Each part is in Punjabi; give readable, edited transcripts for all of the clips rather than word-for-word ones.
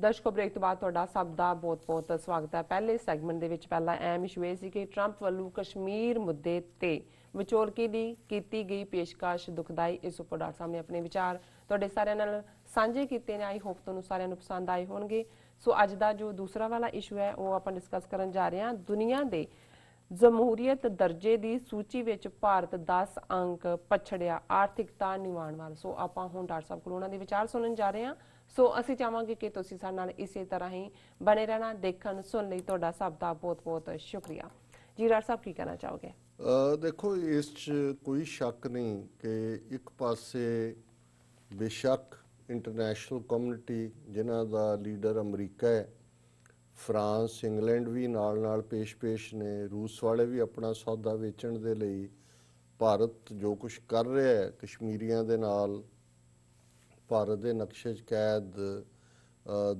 ਦਰਸ਼ਕੋ ਬ੍ਰੇਕ ਤੋਂ ਬਾਅਦ ਤੁਹਾਡਾ ਸਭ ਦਾ ਬਹੁਤ-ਬਹੁਤ ਸਵਾਗਤ ਹੈ। ਪਹਿਲੇ ਸੈਗਮੈਂਟ ਦੇ ਵਿੱਚ ਪਹਿਲਾ ਅਹਿਮ ਇਸ਼ੂ ਇਹ ਸੀ ਕਿ ਟਰੰਪ ਵੱਲੋਂ ਕਸ਼ਮੀਰ ਮੁੱਦੇ ਤੇ ਵਿਚੋਲਗੀ ਦੀ ਕੀਤੀ ਗਈ ਪੇਸ਼ਕਸ਼ ਦੁਖਦਾਈ। ਇਸ ਉੱਪਰ ਡਾਕਟਰ ਸਾਹਿਬ ਨੇ ਆਪਣੇ ਵਿਚਾਰ ਤੁਹਾਡੇ ਸਾਰਿਆਂ ਨਾਲ ਸਾਂਝੇ ਕੀਤੇ ਨੇ। ਆਈ ਹੋਪ ਤੁਹਾਨੂੰ ਸਾਰਿਆਂ ਨੂੰ ਪਸੰਦ ਆਏ ਹੋਣਗੇ। ਸੋ ਅੱਜ ਦਾ ਜੋ ਦੂਸਰਾ ਵਾਲਾ ਇਸ਼ੂ ਹੈ ਉਹ ਆਪਾਂ ਡਿਸਕਸ ਕਰਨ ਜਾ ਰਹੇ ਹਾਂ। ਦੁਨੀਆ ਦੇ ਜਮਹੂਰੀਅਤ ਦਰਜੇ ਦੀ ਸੂਚੀ ਵਿੱਚ ਭਾਰਤ 10 ਅੰਕ ਪਛੜਿਆ, ਆਰਥਿਕਤਾ ਨਿਵਾਣ ਵੱਲ। ਸੋ ਆਪਾਂ ਹੁਣ ਡਾਕਟਰ ਸਾਹਿਬ ਕੋਲ ਉਹਨਾਂ ਦੇ ਵਿਚਾਰ ਸੁਣਨ ਜਾ ਰਹੇ ਹਾਂ। ਸੋ ਅਸੀਂ ਚਾਹਾਂਗੇ ਕਿ ਤੁਸੀਂ ਸਾਡੇ ਨਾਲ ਇਸੇ ਤਰ੍ਹਾਂ ਹੀ ਬਣੇ ਰਹਿਣਾ। ਦੇਖਣ ਸੁਣ ਲਈ ਤੁਹਾਡਾ ਸਭ ਦਾ ਬਹੁਤ-ਬਹੁਤ ਸ਼ੁਕਰੀਆ ਜੀ। ਡਾਕਟਰ ਸਾਹਿਬ ਕੀ ਕਹਿਣਾ ਚਾਹੋਗੇ? ਦੇਖੋ, ਇਸ 'ਚ ਕੋਈ ਸ਼ੱਕ ਨਹੀਂ ਕਿ ਇੱਕ ਪਾਸੇ ਬੇਸ਼ੱਕ ਇੰਟਰਨੈਸ਼ਨਲ ਕਮਿਊਨਿਟੀ ਜਿਨ੍ਹਾਂ ਦਾ ਲੀਡਰ ਅਮਰੀਕਾ ਹੈ, ਫਰਾਂਸ, ਇੰਗਲੈਂਡ ਵੀ ਨਾਲ ਪੇਸ਼ ਨੇ, ਰੂਸ ਵਾਲੇ ਵੀ ਆਪਣਾ ਸੌਦਾ ਵੇਚਣ ਦੇ ਲਈ ਭਾਰਤ ਜੋ ਕੁਝ ਕਰ ਰਿਹਾ ਹੈ ਕਸ਼ਮੀਰੀਆਂ ਦੇ ਨਾਲ, ਭਾਰਤ ਦੇ ਨਕਸ਼ੇ 'ਚ ਕੈਦ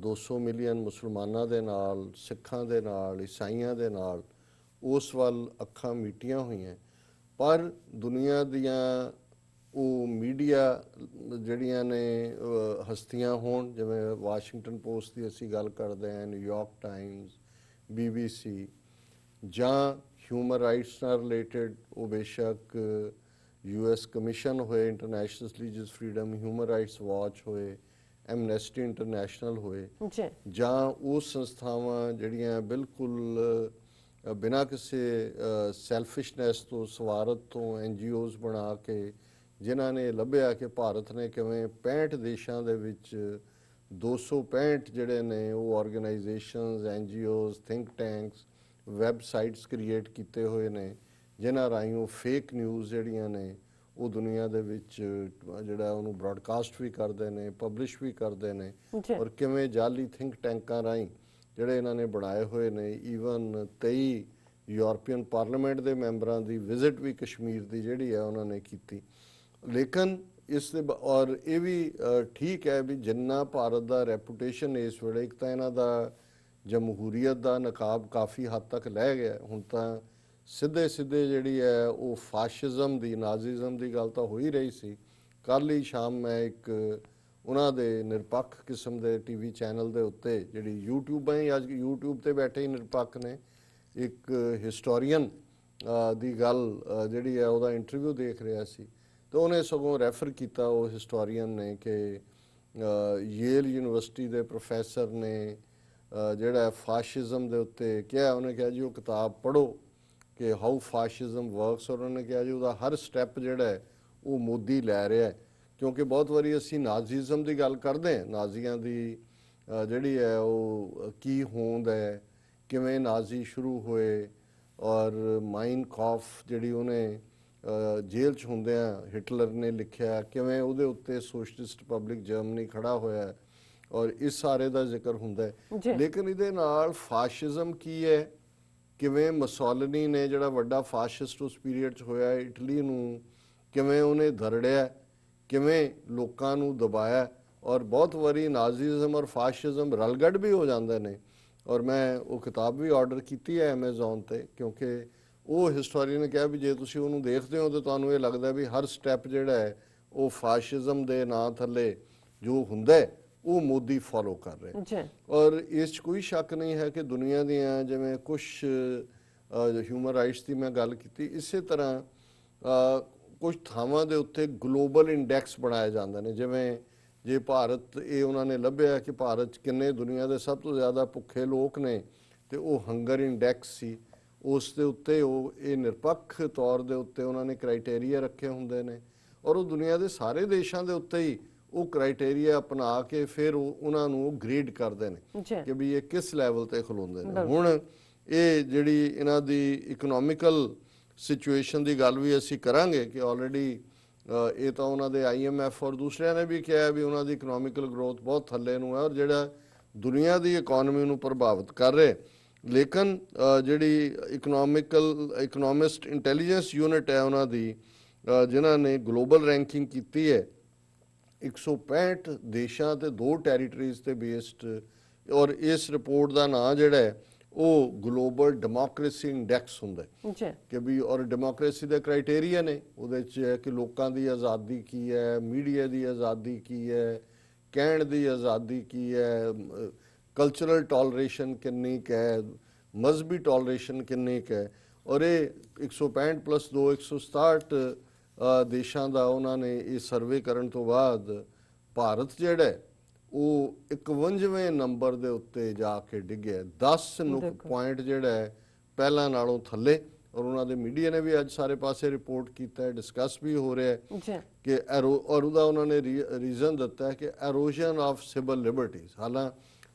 200 ਮਿਲੀਅਨ ਮੁਸਲਮਾਨਾਂ ਦੇ ਨਾਲ, ਸਿੱਖਾਂ ਦੇ ਨਾਲ, ਈਸਾਈਆਂ ਦੇ ਨਾਲ, ਉਸ ਵੱਲ ਅੱਖਾਂ ਮੀਟੀਆਂ ਹੋਈਆਂ। ਪਰ ਦੁਨੀਆ ਦੀਆਂ ਉਹ ਮੀਡੀਆ ਜਿਹੜੀਆਂ ਨੇ ਹਸਤੀਆਂ ਹੋਣ, ਜਿਵੇਂ ਵਾਸ਼ਿੰਗਟਨ ਪੋਸਟ ਦੀ ਅਸੀਂ ਗੱਲ ਕਰਦੇ ਹਾਂ, ਨਿਊਯਾਰਕ ਟਾਈਮਸ, BBC, ਜਾਂ ਹਿਊਮਨ ਰਾਈਟਸ ਨਾਲ ਰਿਲੇਟਡ ਉਹ ਬੇਸ਼ੱਕ US ਕਮਿਸ਼ਨ ਹੋਏ, international religious freedom human rights watch ਹੋਏ, ਐਮਨੈਸਟੀ ਇੰਟਰਨੈਸ਼ਨਲ ਹੋਏ, ਜਾਂ ਉਹ ਸੰਸਥਾਵਾਂ ਜਿਹੜੀਆਂ ਬਿਲਕੁਲ ਬਿਨਾਂ ਕਿਸੇ ਸੈਲਫਿਸ਼ਨੈਸ ਤੋਂ, ਸਵਾਰਥ ਤੋਂ NGOs ਬਣਾ ਕੇ, ਜਿਨ੍ਹਾਂ ਨੇ ਲੱਭਿਆ ਕਿ ਭਾਰਤ ਨੇ ਕਿਵੇਂ 65 ਦੇਸ਼ਾਂ ਦੇ ਵਿੱਚ 265 ਜਿਹੜੇ ਨੇ ਉਹ organisations, NGOs, think tanks, websites create ਕੀਤੇ ਹੋਏ ਨੇ, ਜਿਨ੍ਹਾਂ ਰਾਹੀਂ ਉਹ ਫੇਕ ਨਿਊਜ਼ ਜਿਹੜੀਆਂ ਨੇ ਉਹ ਦੁਨੀਆ ਦੇ ਵਿੱਚ ਜਿਹੜਾ ਉਹਨੂੰ ਬ੍ਰੌਡਕਾਸਟ ਵੀ ਕਰਦੇ ਨੇ, ਪਬਲਿਸ਼ ਵੀ ਕਰਦੇ ਨੇ। ਔਰ ਕਿਵੇਂ ਜਾਲੀ ਥਿੰਕ ਟੈਂਕਾਂ ਰਾਹੀਂ ਜਿਹੜੇ ਇਹਨਾਂ ਨੇ ਬਣਾਏ ਹੋਏ ਨੇ, ਈਵਨ 23 ਯੂਰਪੀਅਨ ਪਾਰਲੀਮੈਂਟ ਦੇ ਮੈਂਬਰਾਂ ਦੀ ਵਿਜ਼ਿਟ ਵੀ ਕਸ਼ਮੀਰ ਦੀ ਜਿਹੜੀ ਹੈ ਉਹਨਾਂ ਨੇ ਕੀਤੀ। ਲੇਕਿਨ ਇਸ ਦੇ ਔਰ ਇਹ ਵੀ ਠੀਕ ਹੈ ਵੀ ਜਿੰਨਾ ਭਾਰਤ ਦਾ ਰੈਪੂਟੇਸ਼ਨ ਇਸ ਵੇਲੇ, ਇੱਕ ਤਾਂ ਇਹਨਾਂ ਦਾ ਜਮਹੂਰੀਅਤ ਦਾ ਨਕਾਬ ਕਾਫੀ ਹੱਦ ਤੱਕ ਲੈ ਗਿਆ, ਹੁਣ ਤਾਂ ਸਿੱਧੇ ਜਿਹੜੀ ਹੈ ਉਹ ਫਾਸ਼ਿਜ਼ਮ ਦੀ, ਨਾਜ਼ੀਜ਼ਮ ਦੀ ਗੱਲ ਤਾਂ ਹੋ ਹੀ ਰਹੀ ਸੀ। ਕੱਲ੍ਹ ਹੀ ਸ਼ਾਮ ਮੈਂ ਇੱਕ ਉਹਨਾਂ ਦੇ ਨਿਰਪੱਖ ਕਿਸਮ ਦੇ TV ਚੈਨਲ ਦੇ ਉੱਤੇ, ਜਿਹੜੀ YouTube ਹੈ, ਅੱਜ YouTube ਤੇ ਬੈਠੇ ਹੀ ਨਿਰਪੱਖ ਨੇ, ਇੱਕ ਹਿਸਟੋਰੀਅਨ ਦੀ ਗੱਲ ਜਿਹੜੀ ਹੈ ਉਹਦਾ ਇੰਟਰਵਿਊ ਦੇਖ ਰਿਹਾ ਸੀ, ਤੇ ਉਹਨੇ ਸਗੋਂ ਰੈਫਰ ਕੀਤਾ ਉਹ ਹਿਸਟੋਰੀਅਨ ਨੇ ਕਿ ਯੇਲ ਯੂਨੀਵਰਸਿਟੀ ਦੇ ਪ੍ਰੋਫੈਸਰ ਨੇ ਜਿਹੜਾ ਫਾਸ਼ਿਜ਼ਮ ਦੇ ਉੱਤੇ ਕਿਹਾ, ਉਹਨੇ ਕਿਹਾ ਜੀ ਉਹ ਕਿਤਾਬ ਪੜ੍ਹੋ ਕਿ ਹਾਊ ਫਾਸ਼ਿਜ਼ਮ ਵਰਕਸ, ਔਰ ਉਹਨੇ ਕਿਹਾ ਜੀ ਉਹਦਾ ਹਰ ਸਟੈਪ ਜਿਹੜਾ ਹੈ ਉਹ ਮੋਦੀ ਲੈ ਰਿਹਾ ਹੈ। ਕਿਉਂਕਿ ਬਹੁਤ ਵਾਰੀ ਅਸੀਂ ਨਾਜ਼ੀਜ਼ਮ ਦੀ ਗੱਲ ਕਰਦੇ ਹਾਂ, ਨਾਜ਼ੀਆਂ ਦੀ ਜਿਹੜੀ ਹੈ ਉਹ ਕੀ ਹੋਂਦ ਹੈ, ਕਿਵੇਂ ਨਾਜ਼ੀ ਸ਼ੁਰੂ ਹੋਏ, ਔਰ ਮਾਈਨ ਕਾਫ ਜਿਹੜੀ ਉਹਨੇ ਜੇਲ੍ਹ 'ਚ ਹੁੰਦਿਆਂ ਹਿਟਲਰ ਨੇ ਲਿਖਿਆ, ਕਿਵੇਂ ਉਹਦੇ ਉੱਤੇ ਸੋਸ਼ਲਿਸਟ ਰਿਪਬਲਿਕ ਜਰਮਨੀ ਖੜਾ ਹੋਇਆ, ਔਰ ਇਸ ਸਾਰੇ ਦਾ ਜ਼ਿਕਰ ਹੁੰਦਾ ਹੈ। ਲੇਕਿਨ ਇਹਦੇ ਨਾਲ ਫਾਸ਼ਿਜ਼ਮ ਕੀ ਹੈ, ਕਿਵੇਂ ਮਸੋਲਿਨੀ ਨੇ ਜਿਹੜਾ ਵੱਡਾ ਫਾਸ਼ਿਸਟ ਉਸ ਪੀਰੀਅਡ 'ਚ ਹੋਇਆ ਇਟਲੀ ਨੂੰ, ਕਿਵੇਂ ਉਹਨੇ ਧਰੜਿਆ, ਕਿਵੇਂ ਲੋਕਾਂ ਨੂੰ ਦਬਾਇਆ, ਔਰ ਬਹੁਤ ਵਾਰੀ ਨਾਜ਼ੀਜ਼ਮ ਔਰ ਫਾਸ਼ਿਜ਼ਮ ਰਲਗੜ ਵੀ ਹੋ ਜਾਂਦੇ ਨੇ। ਔਰ ਮੈਂ ਉਹ ਕਿਤਾਬ ਵੀ ਆਰਡਰ ਕੀਤੀ ਹੈ Amazon 'ਤੇ, ਕਿਉਂਕਿ ਉਹ ਹਿਸਟੋਰੀਅਨ ਨੇ ਕਿਹਾ ਵੀ ਜੇ ਤੁਸੀਂ ਉਹਨੂੰ ਦੇਖਦੇ ਹੋ ਤਾਂ ਤੁਹਾਨੂੰ ਇਹ ਲੱਗਦਾ ਵੀ ਹਰ ਸਟੈਪ ਜਿਹੜਾ ਹੈ ਉਹ ਫਾਸ਼ਿਜ਼ਮ ਦੇ ਨਾਂ ਥੱਲੇ ਜੋ ਹੁੰਦਾ ਉਹ ਮੋਦੀ ਫੋਲੋ ਕਰ ਰਿਹਾ। ਔਰ ਇਸ 'ਚ ਕੋਈ ਸ਼ੱਕ ਨਹੀਂ ਹੈ ਕਿ ਦੁਨੀਆ ਦੀਆਂ ਜਿਵੇਂ ਕੁਛ ਹਿਊਮਨ ਰਾਈਟਸ ਦੀ ਮੈਂ ਗੱਲ ਕੀਤੀ, ਇਸੇ ਤਰ੍ਹਾਂ ਕੁਝ ਥਾਵਾਂ ਦੇ ਉੱਤੇ ਗਲੋਬਲ ਇੰਡੈਕਸ ਬਣਾਏ ਜਾਂਦੇ ਨੇ। ਜਿਵੇਂ ਜੇ ਭਾਰਤ, ਇਹ ਉਹਨਾਂ ਨੇ ਲੱਭਿਆ ਕਿ ਭਾਰਤ 'ਚ ਕਿੰਨੇ ਦੁਨੀਆ ਦੇ ਸਭ ਤੋਂ ਜ਼ਿਆਦਾ ਭੁੱਖੇ ਲੋਕ ਨੇ, ਤੇ ਉਹ ਹੰਗਰ ਇੰਡੈਕਸ ਸੀ, ਉਸ ਦੇ ਉੱਤੇ ਉਹ ਇਹ ਨਿਰਪੱਖ ਤੌਰ ਦੇ ਉੱਤੇ ਉਹਨਾਂ ਨੇ ਕ੍ਰਾਈਟੇਰੀਆ ਰੱਖੇ ਹੁੰਦੇ ਨੇ, ਔਰ ਉਹ ਦੁਨੀਆ ਦੇ ਸਾਰੇ ਦੇਸ਼ਾਂ ਦੇ ਉੱਤੇ ਹੀ ਉਹ ਕ੍ਰਾਈਟੇਰੀਆ ਅਪਣਾ ਕੇ ਫਿਰ ਉਹਨਾਂ ਨੂੰ ਉਹ ਗ੍ਰੇਡ ਕਰਦੇ ਨੇ ਕਿ ਵੀ ਇਹ ਕਿਸ ਲੈਵਲ ਤੇ ਖਲੋਂਦੇ ਨੇ। ਹੁਣ ਇਹ ਜਿਹੜੀ ਇਹਨਾਂ ਦੀ ਇਕਨੋਮਿਕਲ ਸਿਚੁਏਸ਼ਨ ਦੀ ਗੱਲ ਵੀ ਅਸੀਂ ਕਰਾਂਗੇ ਕਿ ਆਲਰੇਡੀ ਇਹ ਤਾਂ ਉਹਨਾਂ ਦੇ IMF ਔਰ ਦੂਸਰਿਆਂ ਨੇ ਵੀ ਕਿਹਾ ਵੀ ਉਹਨਾਂ ਦੀ ਇਕਨੋਮਿਕਲ ਗਰੋਥ ਬਹੁਤ ਥੱਲੇ ਨੂੰ ਹੈ, ਔਰ ਜਿਹੜਾ ਦੁਨੀਆ ਦੀ ਇਕੋਨਮੀ ਨੂੰ ਪ੍ਰਭਾਵਿਤ ਕਰ ਰਿਹਾ। ਲੇਕਿਨ ਜਿਹੜੀ ਇਕਨੋਮਿਸਟ ਇੰਟੈਲੀਜੈਂਸ ਯੂਨਿਟ ਹੈ ਉਹਨਾਂ ਦੀ, ਜਿਨ੍ਹਾਂ ਨੇ ਗਲੋਬਲ ਰੈਂਕਿੰਗ ਕੀਤੀ ਹੈ 165 ਦੇਸ਼ਾਂ ਤੇ 2 ਟੈਰੀਟਰੀਜ਼ ਤੇ ਬੇਸਡ, ਔਰ ਇਸ ਰਿਪੋਰਟ ਦਾ ਨਾਂ ਜਿਹੜਾ ਹੈ ਉਹ ਗਲੋਬਲ ਡੈਮੋਕ੍ਰੇਸੀ ਇੰਡੈਕਸ ਹੁੰਦਾ ਹੈ ਕਿ ਵੀ, ਔਰ ਡੈਮੋਕ੍ਰੇਸੀ ਦੇ ਕ੍ਰਾਈਟੇਰੀਆ ਨੇ ਉਹਦੇ 'ਚ ਹੈ ਕਿ ਲੋਕਾਂ ਦੀ ਆਜ਼ਾਦੀ ਕੀ ਹੈ, ਮੀਡੀਆ ਦੀ ਆਜ਼ਾਦੀ ਕੀ ਹੈ, ਕਹਿਣ ਦੀ ਆਜ਼ਾਦੀ ਕੀ ਹੈ, ਕਲਚਰਲ ਟੋਲਰੇਸ਼ਨ ਕਿੰਨੀ ਕੁ ਹੈ, ਮਜ਼ਹਬੀ ਟੋਲਰੇਸ਼ਨ ਕਿੰਨੀ ਕੁ ਹੈ। ਔਰ ਇਹ 165 ਪਲੱਸ 2 167 ਦੇਸ਼ਾਂ ਦਾ ਉਹਨਾਂ ਨੇ ਇਹ ਸਰਵੇ ਕਰਨ ਤੋਂ ਬਾਅਦ ਭਾਰਤ ਜਿਹੜਾ ਹੈ ਉਹ 51ਵੇਂ ਨੰਬਰ ਦੇ ਉੱਤੇ ਜਾ ਕੇ ਡਿੱਗਿਆ, 10 ਪੁਆਇੰਟ ਜਿਹੜਾ ਹੈ ਪਹਿਲਾਂ ਨਾਲੋਂ ਥੱਲੇ। ਔਰ ਉਹਨਾਂ ਦੇ ਮੀਡੀਆ ਨੇ ਵੀ ਅੱਜ ਸਾਰੇ ਪਾਸੇ ਰਿਪੋਰਟ ਕੀਤਾ ਹੈ, ਡਿਸਕਸ ਵੀ ਹੋ ਰਿਹਾ ਹੈ ਕਿ ਔਰ ਉਹਦਾ ਉਹਨਾਂ ਨੇ ਰੀਜ਼ਨ ਦਿੱਤਾ ਹੈ ਕਿ ਐਰੋਜ਼ਨ ਆਫ ਸਿਵਲ ਲਿਬਰਟੀਜ਼। ਹਾਲਾਂ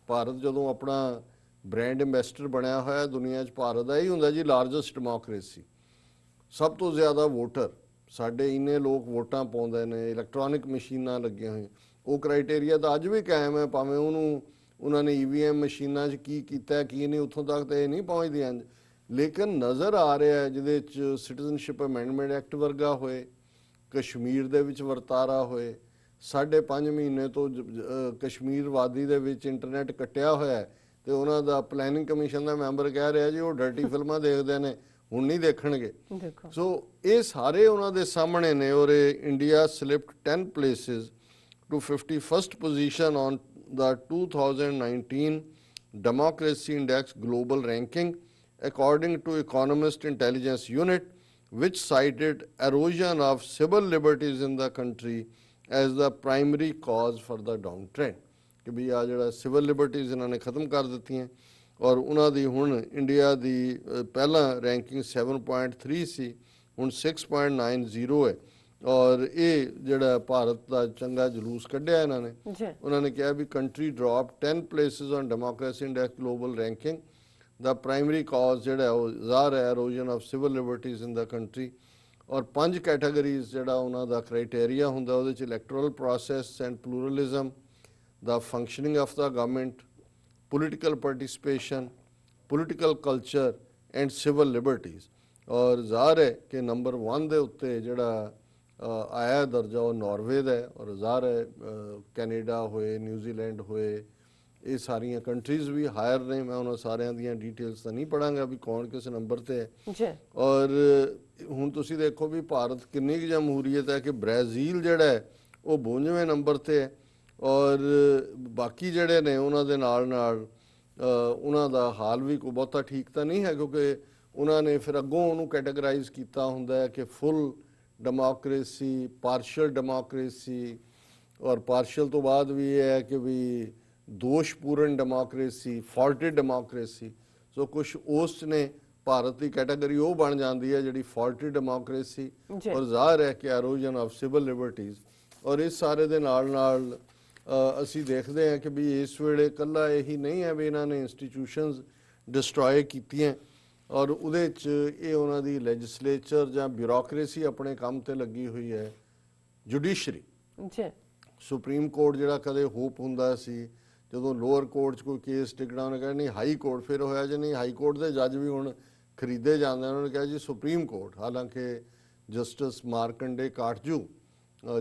ਭਾਰਤ ਜਦੋਂ ਆਪਣਾ ਬ੍ਰਾਂਡ ਐਂਬੈਸਡਰ ਬਣਿਆ ਹੋਇਆ ਦੁਨੀਆ 'ਚ, ਭਾਰਤ ਦਾ ਹੀ ਹੁੰਦਾ ਜੀ ਲਾਰਜੈਸਟ ਡੈਮੋਕ੍ਰੇਸੀ, ਸਭ ਤੋਂ ਜ਼ਿਆਦਾ ਵੋਟਰ, ਸਾਡੇ ਇੰਨੇ ਲੋਕ ਵੋਟਾਂ ਪਾਉਂਦੇ ਨੇ, ਇਲੈਕਟ੍ਰੋਨਿਕ ਮਸ਼ੀਨਾਂ ਲੱਗੀਆਂ ਹੋਈਆਂ। ਉਹ ਕ੍ਰਾਈਟੇਰੀਆ ਤਾਂ ਅੱਜ ਵੀ ਕਾਇਮ ਹੈ, ਭਾਵੇਂ ਉਹਨਾਂ ਨੇ EVM ਮਸ਼ੀਨਾਂ 'ਚ ਕੀ ਕੀਤਾ ਕੀ ਨਹੀਂ, ਉੱਥੋਂ ਤੱਕ ਤਾਂ ਇਹ ਨਹੀਂ ਪਹੁੰਚਦੀਆਂ। ਲੇਕਿਨ ਨਜ਼ਰ ਆ ਰਿਹਾ ਹੈ ਜਿਹਦੇ 'ਚ ਸਿਟੀਜ਼ਨਸ਼ਿਪ ਅਮੈਂਡਮੈਂਟ ਐਕਟ ਵਰਗਾ ਹੋਏ, ਕਸ਼ਮੀਰ ਦੇ ਵਿੱਚ ਵਰਤਾਰਾ ਹੋਏ, 5.5 ਮਹੀਨੇ ਤੋਂ ਕਸ਼ਮੀਰ ਵਾਦੀ ਦੇ ਵਿੱਚ ਇੰਟਰਨੈਟ ਕੱਟਿਆ ਹੋਇਆ ਹੈ ਤੇ ਉਹਨਾਂ ਦਾ ਪਲੈਨਿੰਗ ਕਮਿਸ਼ਨ ਦਾ ਮੈਂਬਰ ਕਹਿ ਰਿਹਾ ਜੀ ਉਹ ਡਰਟੀ ਫਿਲਮਾਂ ਦੇਖਦੇ ਨੇ, ਹੁਣ ਨਹੀਂ ਦੇਖਣਗੇ। ਸੋ ਇਹ ਸਾਰੇ ਉਹਨਾਂ ਦੇ ਸਾਹਮਣੇ ਨੇ। ਔਰ India slipped 10 places to 51st position on the 2019 Democracy Index global ranking according to Economist Intelligence Unit, which cited erosion of civil liberties in the country as the primary cause for the downtrend। ਕਿ ਵੀ ਆ ਜਿਹੜਾ ਸਿਵਲ ਲਿਬਰਟੀਜ਼ ਇਹਨਾਂ ਨੇ ਖਤਮ ਕਰ ਦਿੱਤੀਆਂ। ਔਰ ਉਹਨਾਂ ਦੀ ਹੁਣ ਇੰਡੀਆ ਦੀ ਪਹਿਲਾਂ ਰੈਂਕਿੰਗ 7.3 ਸੀ, ਹੁਣ 6.90 ਹੈ। ਔਰ ਇਹ ਜਿਹੜਾ ਭਾਰਤ ਦਾ ਚੰਗਾ ਜਲੂਸ ਕੱਢਿਆ ਇਹਨਾਂ ਨੇ। ਉਹਨਾਂ ਨੇ ਕਿਹਾ ਵੀ country drop 10 places on democracy index global ranking, ਦਾ ਪ੍ਰਾਇਮਰੀ ਕਾਜ਼ ਜਿਹੜਾ ਉਹ ਜ਼ਾਹਰ ਹੈ erosion of civil liberties in the country. ਔਰ 5 ਕੈਟਾਗਰੀਜ਼ ਜਿਹੜਾ ਉਹਨਾਂ ਦਾ ਕ੍ਰਾਈਟੇਰੀਆ ਹੁੰਦਾ, ਉਹਦੇ 'ਚ electoral process and pluralism, the functioning of the government, political participation, political culture and civil liberties। ਔਰ ਜ਼ਾਹਰ ਹੈ ਕਿ ਨੰਬਰ 1 ਦੇ ਉੱਤੇ ਜਿਹੜਾ ਆਇਆ ਦਰਜਾ ਉਹ ਨਾਰਵੇ ਦਾ ਹੈ। ਔਰ ਜ਼ਾਹਰ ਹੈ ਕੈਨੇਡਾ ਹੋਏ, ਨਿਊਜ਼ੀਲੈਂਡ ਹੋਏ, ਇਹ ਸਾਰੀਆਂ ਕੰਟਰੀਜ਼ ਵੀ ਹਾਇਰ ਨੇ। ਮੈਂ ਉਹਨਾਂ ਸਾਰਿਆਂ ਦੀਆਂ ਡੀਟੇਲਸ ਤਾਂ ਨਹੀਂ ਪੜਾਂਗਾ ਵੀ ਕੌਣ ਕਿਸ ਨੰਬਰ ਤੇ ਹੈ। ਔਰ ਹੁਣ ਤੁਸੀਂ ਦੇਖੋ ਵੀ ਭਾਰਤ ਕਿੰਨੀ ਕੁ ਜਮਹੂਰੀਅਤ ਹੈ ਕਿ ਬ੍ਰਾਜ਼ੀਲ ਜਿਹੜਾ ਹੈ ਉਹ 52ਵੇਂ ਨੰਬਰ ਤੇ ਹੈ। ਔਰ ਬਾਕੀ ਜਿਹੜੇ ਨੇ ਉਹਨਾਂ ਦੇ ਨਾਲ ਉਹਨਾਂ ਦਾ ਹਾਲ ਵੀ ਕੋਈ ਬਹੁਤਾ ਠੀਕ ਤਾਂ ਨਹੀਂ ਹੈ, ਕਿਉਂਕਿ ਉਹਨਾਂ ਨੇ ਫਿਰ ਅੱਗੋਂ ਉਹਨੂੰ ਕੈਟਾਗਰਾਈਜ਼ ਕੀਤਾ ਹੁੰਦਾ ਹੈ ਕਿ ਫੁੱਲ ਡੈਮੋਕ੍ਰੇਸੀ, ਪਾਰਸ਼ਲ ਡੈਮੋਕ੍ਰੇਸੀ, ਔਰ ਪਾਰਸ਼ਲ ਤੋਂ ਬਾਅਦ ਵੀ ਇਹ ਹੈ ਕਿ ਵੀ ਦੋਸ਼ਪੂਰਨ ਡੈਮੋਕ੍ਰੇਸੀ, ਫਾਲਟਡ ਡੈਮੋਕ੍ਰੇਸੀ। ਸੋ ਕੁਛ ਉਸ ਨੇ ਭਾਰਤ ਦੀ ਕੈਟਾਗਰੀ ਉਹ ਬਣ ਜਾਂਦੀ ਹੈ ਜਿਹੜੀ ਫਾਲਟਡ ਡੈਮੋਕ੍ਰੇਸੀ। ਔਰ ਜ਼ਾਹਰ ਹੈ ਕਿ ਐਰੋਜ਼ਨ ਆਫ ਸਿਵਲ ਲਿਬਰਟੀਜ਼। ਔਰ ਇਸ ਸਾਰੇ ਦੇ ਨਾਲ ਅਸੀਂ ਦੇਖਦੇ ਹਾਂ ਕਿ ਵੀ ਇਸ ਵੇਲੇ ਇਕੱਲਾ ਇਹੀ ਨਹੀਂ ਹੈ ਵੀ ਇਹਨਾਂ ਨੇ ਇੰਸਟੀਟਿਊਸ਼ਨਸ ਡਿਸਟਰੋਏ ਕੀਤੀਆਂ ਔਰ ਉਹਦੇ 'ਚ ਇਹ ਉਹਨਾਂ ਦੀ ਲੈਜਿਸਲੇਚਰ ਜਾਂ ਬਿਊਰੋਕਰੇਸੀ ਆਪਣੇ ਕੰਮ ਤੇ ਲੱਗੀ ਹੋਈ ਹੈ। ਜੁਡੀਸ਼ਰੀ, ਸੁਪਰੀਮ ਕੋਰਟ ਜਿਹੜਾ ਕਦੇ ਹੋਪ ਹੁੰਦਾ ਸੀ ਜਦੋਂ ਲੋਅਰ ਕੋਰਟ 'ਚ ਕੋਈ ਕੇਸ ਟਿਕਣਾ, ਉਹਨੇ ਕਹਿੰਦੇ ਨਹੀਂ ਹਾਈ ਕੋਰਟ, ਫਿਰ ਹੋਇਆ ਜੀ ਨਹੀਂ ਹਾਈ ਕੋਰਟ ਦੇ ਜੱਜ ਵੀ ਹੁਣ ਖਰੀਦੇ ਜਾਂਦੇ। ਉਹਨਾਂ ਨੇ ਕਿਹਾ ਜੀ ਸੁਪਰੀਮ ਕੋਰਟ। ਹਾਲਾਂਕਿ ਜਸਟਿਸ ਮਾਰਕੰਡੇ ਕਾਟਜੂ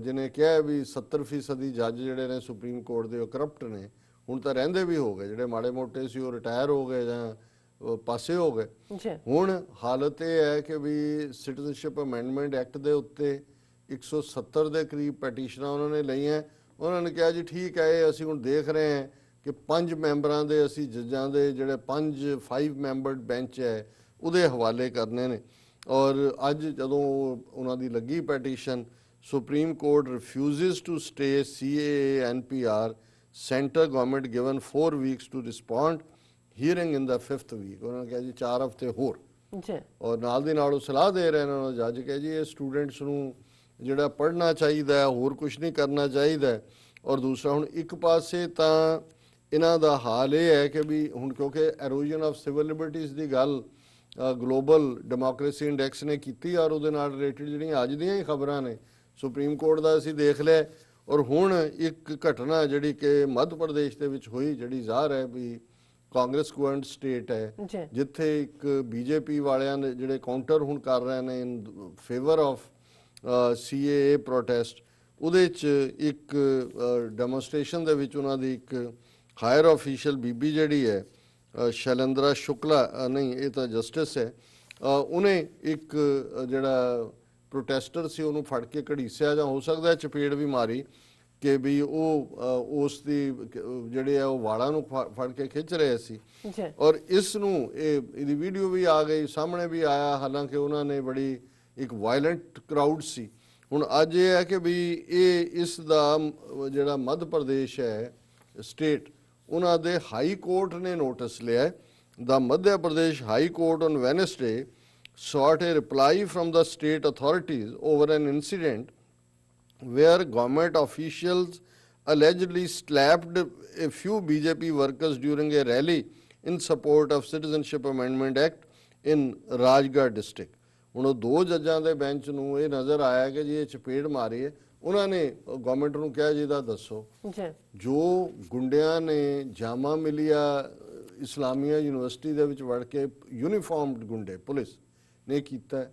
ਜਿਹਨੇ ਕਿਹਾ ਵੀ 70% ਜੱਜ ਜਿਹੜੇ ਨੇ ਸੁਪਰੀਮ ਕੋਰਟ ਦੇ ਉਹ ਕਰਪਟ ਨੇ, ਹੁਣ ਤਾਂ ਰਹਿੰਦੇ ਵੀ ਹੋ ਗਏ, ਜਿਹੜੇ ਮਾੜੇ ਮੋਟੇ ਸੀ ਉਹ ਰਿਟਾਇਰ ਹੋ ਗਏ ਜਾਂ ਪਾਸੇ ਹੋ ਗਏ। ਹੁਣ ਹਾਲਤ ਇਹ ਹੈ ਕਿ ਵੀ ਸਿਟੀਜ਼ਨਸ਼ਿਪ ਅਮੈਂਡਮੈਂਟ ਐਕਟ ਦੇ ਉੱਤੇ 170 ਦੇ ਕਰੀਬ ਪੈਟੀਸ਼ਨਾਂ ਉਹਨਾਂ ਨੇ ਲਈਆਂ। ਉਹਨਾਂ ਨੇ ਕਿਹਾ ਜੀ ਠੀਕ ਹੈ, ਇਹ ਅਸੀਂ ਹੁਣ ਦੇਖ ਰਹੇ ਹਾਂ ਕਿ 5 ਮੈਂਬਰਾਂ ਦੇ ਅਸੀਂ ਜੱਜਾਂ ਦੇ ਜਿਹੜੇ 5 ਮੈਂਬਰਡ ਬੈਂਚ ਹੈ ਉਹਦੇ ਹਵਾਲੇ ਕਰਨੇ ਨੇ। ਔਰ ਅੱਜ ਜਦੋਂ ਉਹਨਾਂ ਦੀ ਲੱਗੀ ਪੈਟੀਸ਼ਨ, Supreme Court refuses to stay CAA NPR, center government given 4 weeks to respond, hearing in the 5th week। ਉਹਨਾਂ ਨੇ ਕਿਹਾ ਜੀ 4 ਹਫ਼ਤੇ ਹੋਰ। ਔਰ ਨਾਲ ਦੀ ਨਾਲ ਉਹ ਸਲਾਹ ਦੇ ਰਹੇ ਨੇ ਜੱਜ ਕਿ ਜੀ ਇਹ ਸਟੂਡੈਂਟਸ ਨੂੰ ਜਿਹੜਾ ਪੜ੍ਹਨਾ ਚਾਹੀਦਾ ਹੈ, ਹੋਰ ਕੁਝ ਨਹੀਂ ਕਰਨਾ ਚਾਹੀਦਾ। ਔਰ ਦੂਸਰਾ ਹੁਣ ਇੱਕ ਪਾਸੇ ਤਾਂ ਇਹਨਾਂ ਦਾ ਹਾਲ ਇਹ ਹੈ ਕਿ ਵੀ ਹੁਣ ਕਿਉਂਕਿ ਐਰੋਜ਼ਨ ਆਫ ਸਿਵਲ ਲਿਬਰਟੀਜ਼ ਦੀ ਗੱਲ ਗਲੋਬਲ ਡੈਮੋਕ੍ਰੇਸੀ ਇੰਡੈਕਸ ਨੇ ਕੀਤੀ ਔਰ ਉਹਦੇ ਨਾਲ ਰਿਲੇਟਡ ਜਿਹੜੀਆਂ ਅੱਜ ਦੀਆਂ ਹੀ ਖਬਰਾਂ ਨੇ ਸੁਪਰੀਮ ਕੋਰਟ ਦਾ ਅਸੀਂ ਦੇਖ ਲਿਆ। ਔਰ ਹੁਣ ਇੱਕ ਘਟਨਾ ਜਿਹੜੀ ਕਿ ਮੱਧ ਪ੍ਰਦੇਸ਼ ਦੇ ਵਿੱਚ ਹੋਈ, ਜਿਹੜੀ ਜ਼ਾਹਰ ਹੈ ਵੀ ਕਾਂਗਰਸ ਗਵਰਨਡ ਸਟੇਟ ਹੈ, ਜਿੱਥੇ ਇੱਕ BJP ਵਾਲਿਆਂ ਨੇ ਜਿਹੜੇ ਕਾਊਂਟਰ ਹੁਣ ਕਰ ਰਹੇ ਨੇ ਇਨ ਫੇਵਰ ਆਫ CAA ਪ੍ਰੋਟੈਸਟ, ਉਹਦੇ 'ਚ ਇੱਕ ਡੈਮੋਨਸਟ੍ਰੇਸ਼ਨ ਦੇ ਵਿੱਚ ਉਹਨਾਂ ਦੀ ਇੱਕ ਹਾਇਰ ਆਫੀਸ਼ੀਅਲ ਬੀਬੀ ਜਿਹੜੀ ਹੈ ਸ਼ੈਲੇਂਦਰਾ ਸ਼ੁਕਲਾ, ਨਹੀਂ ਇਹ ਤਾਂ ਜਸਟਿਸ ਹੈ, ਉਹਨੇ ਇੱਕ ਜਿਹੜਾ ਪ੍ਰੋਟੈਸਟਰ ਸੀ ਉਹਨੂੰ ਫੜ ਕੇ ਘੜੀਸਿਆ ਜਾਂ ਹੋ ਸਕਦਾ ਚਪੇੜ ਵੀ ਮਾਰੀ। ਕਿ ਵੀ ਉਹ ਉਸ ਦੀ ਜਿਹੜੇ ਆ ਉਹ ਵਾਲਾਂ ਨੂੰ ਫੜ ਕੇ ਖਿੱਚ ਰਹੇ ਸੀ ਔਰ ਇਸ ਨੂੰ ਇਹਦੀ ਵੀਡੀਓ ਵੀ ਆ ਗਈ ਸਾਹਮਣੇ ਵੀ ਆਇਆ ਹਾਲਾਂਕਿ ਉਹਨਾਂ ਨੇ ਬੜੀ ਇੱਕ ਵਾਇਲੈਂਟ ਕਰਾਊਡ ਸੀ। ਹੁਣ ਅੱਜ ਇਹ ਹੈ ਕਿ ਵੀ ਇਹ ਇਸ ਦਾ ਜਿਹੜਾ ਮੱਧ ਪ੍ਰਦੇਸ਼ ਹੈ ਸਟੇਟ ਉਹਨਾਂ ਦੇ ਹਾਈ ਕੋਰਟ ਨੇ ਨੋਟਿਸ ਲਿਆ। The Madhya Pradesh High Court on Wednesday sought a reply from the state authorities over an incident where government officials allegedly slapped a few BJP workers during a rally in support of Citizenship Amendment Act in Rajgarh district। ਹੁਣ ਉਹ ਦੋ ਜੱਜਾਂ ਦੇ ਬੈਂਚ ਨੂੰ ਇਹ ਨਜ਼ਰ ਆਇਆ ਕਿ ਜੀ ਇਹ ਚਪੇੜ ਮਾਰੀ ਹੈ। ਉਹਨਾਂ ਨੇ ਗਵਰਨਮੈਂਟ ਨੂੰ ਕਿਹਾ ਜੀ ਦਾ ਦੱਸੋ ਜੋ ਗੁੰਡਿਆਂ ਨੇ ਜਾਮਾ ਮਿਲਿਆ ਇਸਲਾਮੀਆ ਯੂਨੀਵਰਸਿਟੀ ਦੇ ਵਿੱਚ ਵੜ ਕੇ ਯੂਨੀਫਾਰਮਡ ਗੁੰਡੇ ਪੁਲਿਸ ਨੇ ਕੀਤਾ,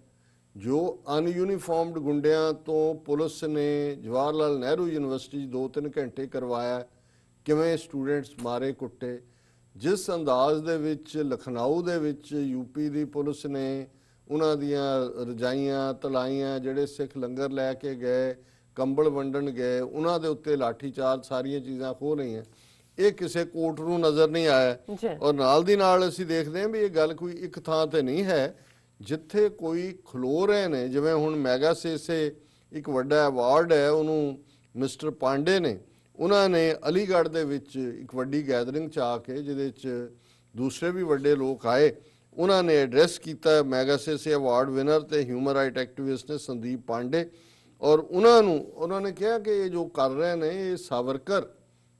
ਜੋ ਅਨਯੂਨੀਫਾਰਮਡ ਗੁੰਡਿਆਂ ਤੋਂ ਪੁਲਿਸ ਨੇ ਜਵਾਹਰ ਲਾਲ ਨਹਿਰੂ ਯੂਨੀਵਰਸਿਟੀ 'ਚ 2-3 ਘੰਟੇ ਕਰਵਾਇਆ, ਕਿਵੇਂ ਸਟੂਡੈਂਟਸ ਮਾਰੇ ਕੁੱਟੇ, ਜਿਸ ਅੰਦਾਜ਼ ਦੇ ਵਿੱਚ ਲਖਨਊ ਦੇ ਵਿੱਚ ਯੂਪੀ ਦੀ ਪੁਲਿਸ ਨੇ ਉਹਨਾਂ ਦੀਆਂ ਰਜਾਈਆਂ ਤਲਾਈਆਂ ਜਿਹੜੇ ਸਿੱਖ ਲੰਗਰ ਲੈ ਕੇ ਗਏ ਕੰਬਲ ਵੰਡਣ ਗਏ ਉਹਨਾਂ ਦੇ ਉੱਤੇ ਲਾਠੀ ਚਾਰਜ ਸਾਰੀਆਂ ਚੀਜ਼ਾਂ ਖੋਹ ਰਹੀਆਂ, ਇਹ ਕਿਸੇ ਕੋਰਟ ਨੂੰ ਨਜ਼ਰ ਨਹੀਂ ਆਇਆ। ਔਰ ਨਾਲ ਦੀ ਨਾਲ ਅਸੀਂ ਦੇਖਦੇ ਹਾਂ ਵੀ ਇਹ ਗੱਲ ਕੋਈ ਇੱਕ ਥਾਂ ਤੇ ਨਹੀਂ ਹੈ ਜਿੱਥੇ ਕੋਈ ਖਲੋ ਰਹੇ ਨੇ। ਜਿਵੇਂ ਹੁਣ ਮੈਗਾ ਸੇਸੇ ਇੱਕ ਵੱਡਾ ਅਵਾਰਡ ਹੈ ਉਹਨੂੰ ਮਿਸਟਰ ਪਾਂਡੇ ਨੇ ਉਹਨਾਂ ਨੇ ਅਲੀਗੜ੍ਹ ਦੇ ਵਿੱਚ ਇੱਕ ਵੱਡੀ ਗੈਦਰਿੰਗ 'ਚ ਆ ਕੇ ਜਿਹਦੇ 'ਚ ਦੂਸਰੇ ਵੀ ਵੱਡੇ ਲੋਕ ਆਏ ਉਹਨਾਂ ਨੇ ਐਡਰੈਸ ਕੀਤਾ ਮੈਗਾ ਸੇਸੇ ਅਵਾਰਡ ਵਿਨਰ ਤੇ ਹਿਊਮਨ ਰਾਈਟ ਐਕਟਿਵਿਸਟ ਨੇ ਸੰਦੀਪ ਪਾਂਡੇ ਔਰ ਉਹਨਾਂ ਨੇ ਕਿਹਾ ਕਿ ਇਹ ਜੋ ਕਰ ਰਹੇ ਨੇ ਇਹ ਸਾਵਰਕਰ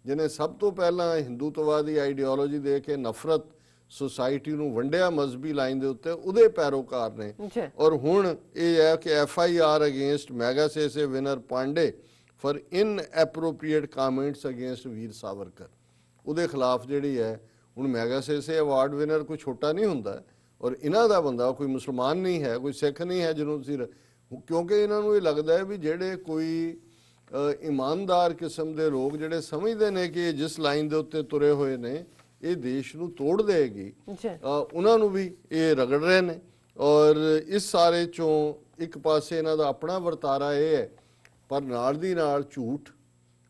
ਜਿਹਨੇ ਸਭ ਤੋਂ ਪਹਿਲਾਂ ਹਿੰਦੂਤਵਾਦੀ ਆਈਡੀਓਲੋਜੀ ਦੇ ਕੇ ਨਫ਼ਰਤ ਸੁਸਾਇਟੀ ਨੂੰ ਵੰਡਿਆ ਮਜ਼ਹਬੀ ਲਾਈਨ ਦੇ ਉੱਤੇ ਉਹਦੇ ਪੈਰੋਕਾਰ ਨੇ। ਔਰ ਹੁਣ ਇਹ ਹੈ ਕਿ FIR against Magsaysay winner Pandey for inappropriate comments against Veer Savarkar ਉਹਦੇ ਖਿਲਾਫ ਜਿਹੜੀ ਹੈ। ਹੁਣ ਮੈਗਾ ਸੇਸੇ ਅਵਾਰਡ ਵਿਨਰ ਕੋਈ ਛੋਟਾ ਨਹੀਂ ਹੁੰਦਾ ਔਰ ਇਹਨਾਂ ਦਾ ਬੰਦਾ ਕੋਈ ਮੁਸਲਮਾਨ ਨਹੀਂ ਹੈ ਕੋਈ ਸਿੱਖ ਨਹੀਂ ਹੈ ਜਿਹਨੂੰ ਤੁਸੀਂ ਕਿਉਂਕਿ ਇਹਨਾਂ ਨੂੰ ਇਹ ਲੱਗਦਾ ਹੈ ਵੀ ਜਿਹੜੇ ਕੋਈ ਇਮਾਨਦਾਰ ਕਿਸਮ ਦੇ ਲੋਕ ਜਿਹੜੇ ਸਮਝਦੇ ਨੇ ਕਿ ਜਿਸ ਲਾਈਨ ਦੇ ਉੱਤੇ ਤੁਰੇ ਹੋਏ ਨੇ ਇਹ ਦੇਸ਼ ਨੂੰ ਤੋੜ ਦੇਗੀ ਉਹਨਾਂ ਨੂੰ ਵੀ ਇਹ ਰਗੜ ਰਹੇ ਨੇ। ਔਰ ਇਸ ਸਾਰੇ ਚੋਂ ਇੱਕ ਪਾਸੇ ਇਹਨਾਂ ਦਾ ਆਪਣਾ ਵਰਤਾਰਾ ਇਹ ਹੈ ਪਰ ਨਾਲ ਦੀ ਨਾਲ ਝੂਠ।